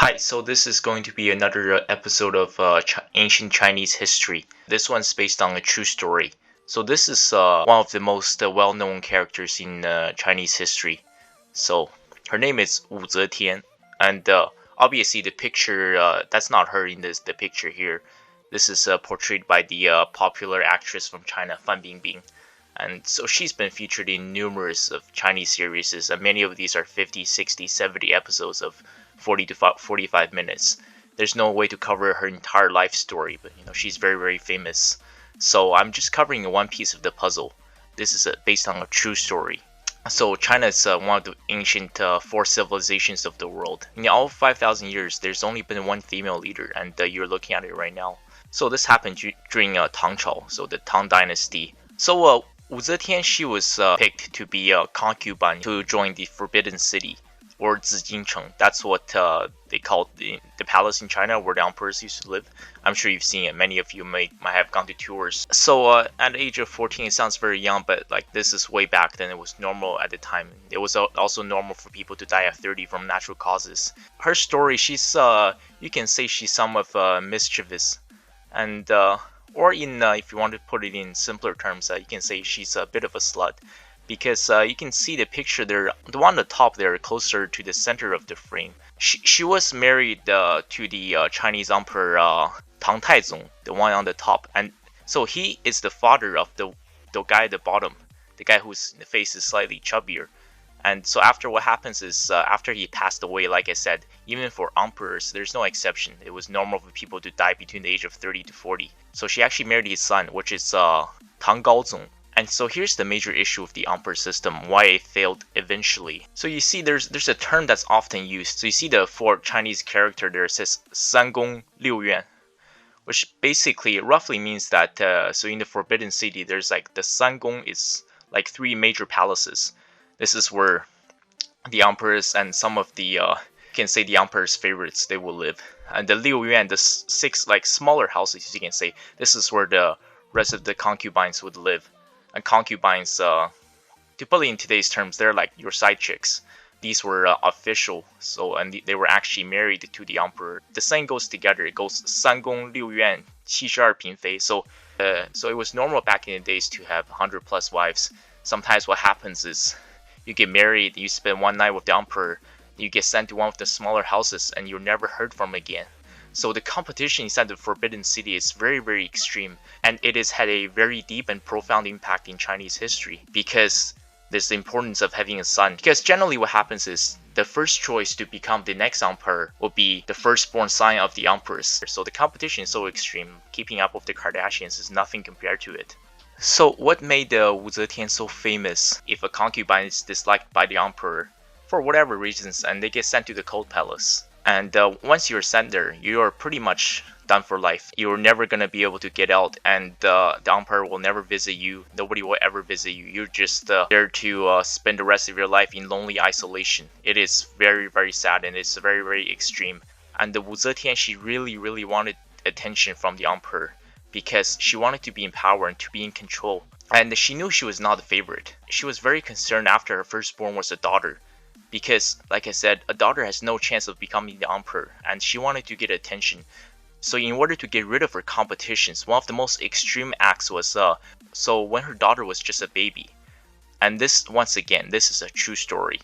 Hi, so this is going to be another episode of Ancient Chinese History. This one's based on a true story. So this is one of the most well-known characters in Chinese history. So her name is Wu Zetian, and obviously the picture that's not her in the picture here. This is portrayed by the popular actress from China, Fan Bingbing. And so she's been featured in numerous of Chinese series, and many of these are 50, 60, 70 episodes of 40 to 45 minutes. There's no way to cover her entire life story, but she's very, very famous. So I'm just covering one piece of the puzzle. This is based on a true story. So China is one of the ancient four civilizations of the world. In all 5,000 years, there's only been one female leader, and you're looking at it right now. So this happened during Tang Chao, so the Tang Dynasty. So Wu Zetian, she was picked to be a concubine to join the Forbidden City, or Zijincheng. That's what they called the palace in China where the emperors used to live. I'm sure you've seen it. Many of you might have gone to tours. So at the age of 14, it sounds very young, but like this is way back then. It was normal at the time. It was also normal for people to die at 30 from natural causes. Her story, she's you can say she's somewhat mischievous, and or in if you want to put it in simpler terms, you can say she's a bit of a slut, because you can see the picture there, the one on the top there, closer to the center of the frame. She was married to the Chinese Emperor Tang Taizong, the one on the top, and so he is the father of the guy at the bottom, the guy whose face is slightly chubbier. And so after what happens is after he passed away, like I said, even for emperors, there's no exception. It was normal for people to die between the age of 30 to 40. So she actually married his son, which is Tang Gaozong. And so here's the major issue of the emperor system, why it failed eventually. So you see there's a term that's often used. So you see the four Chinese character there, it says 三宫六院, which basically roughly means that so in the Forbidden City, there's like the Sangong is like three major palaces. This is where the emperors and some of the you can say the emperor's favorites, they will live. And the Liu Yuan, the six like smaller houses, you can say, this is where the rest of the concubines would live. And concubines, to put it in today's terms, they're like your side chicks. These were official, so and they were actually married to the emperor. The saying goes together. It goes 三宫六院72嫔妃. So it was normal back in the days to have 100 plus wives. Sometimes what happens is you get married, you spend one night with the emperor, you get sent to one of the smaller houses, and you're never heard from again. So the competition inside the Forbidden City is very, very extreme, and it has had a very deep and profound impact in Chinese history, because there's the importance of having a son. Because generally what happens is the first choice to become the next emperor will be the firstborn son of the empress. So the competition is so extreme, keeping up with the Kardashians is nothing compared to it. So what made Wu Zetian so famous? If a concubine is disliked by the emperor, for whatever reasons, and they get sent to the cold palace. And once you're sent there, you're pretty much done for life. You're never going to be able to get out, and the emperor will never visit you. Nobody will ever visit you. You're just there to spend the rest of your life in lonely isolation. It is very, very sad, and it's very, very extreme. And the Wu Zetian, she really, really wanted attention from the emperor, because she wanted to be in power and to be in control. And she knew she was not the favorite. She was very concerned after her firstborn was a daughter, because, like I said, a daughter has no chance of becoming the emperor, and she wanted to get attention. So in order to get rid of her competitions, one of the most extreme acts was so when her daughter was just a baby. And this, once again, this is a true story.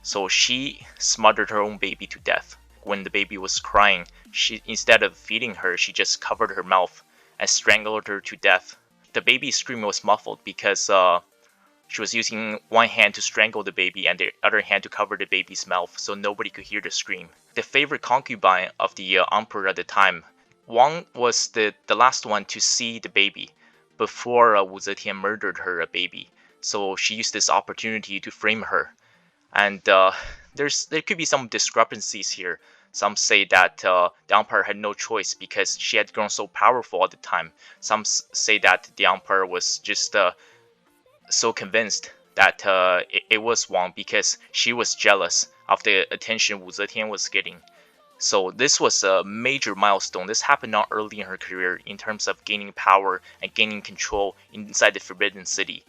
So she smothered her own baby to death. When the baby was crying, she, instead of feeding her, she just covered her mouth and strangled her to death. The baby's scream was muffled because she was using one hand to strangle the baby and the other hand to cover the baby's mouth, so nobody could hear the scream. The favorite concubine of the emperor at the time, Wang, was the last one to see the baby before Wu Zetian murdered her baby. So she used this opportunity to frame her. And there could be some discrepancies here. Some say that the emperor had no choice because she had grown so powerful at the time. Some say that the emperor was just so convinced that it was Wang because she was jealous of the attention Wu Zetian was getting. So this was a major milestone. This happened not early in her career in terms of gaining power and gaining control inside the Forbidden City.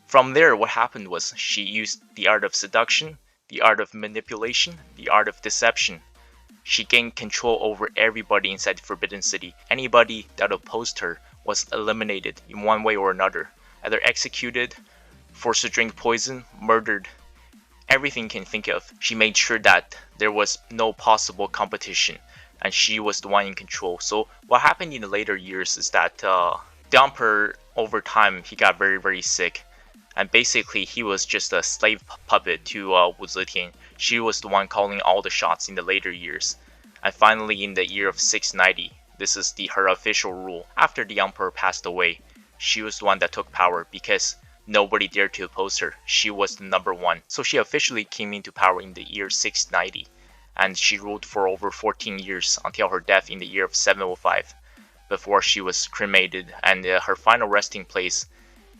From there, what happened was she used the art of seduction, the art of manipulation, the art of deception. She gained control over everybody inside the Forbidden City. Anybody that opposed her was eliminated in one way or another, either executed, forced to drink poison, murdered, everything you can think of. She made sure that there was no possible competition, and she was the one in control. So what happened in the later years is that the emperor, over time, he got very sick, and basically he was just a slave puppet to Wu Zetian. She was the one calling all the shots in the later years. And finally, in the year of 690, this is her official rule. After the emperor passed away, she was the one that took power because nobody dared to oppose her. She was the number one. So she officially came into power in the year 690, and she ruled for over 14 years until her death in the year of 705, before she was cremated, and her final resting place,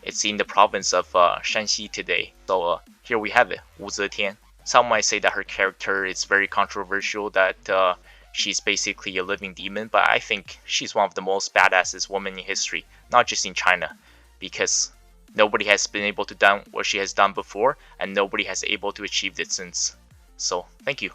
it's in the province of Shanxi today. So here we have it, Wu Zetian. Some might say that her character is very controversial, that she's basically a living demon, but I think she's one of the most badassest women in history, not just in China, because nobody has been able to do what she has done before, and nobody has able to achieve it since. So, thank you.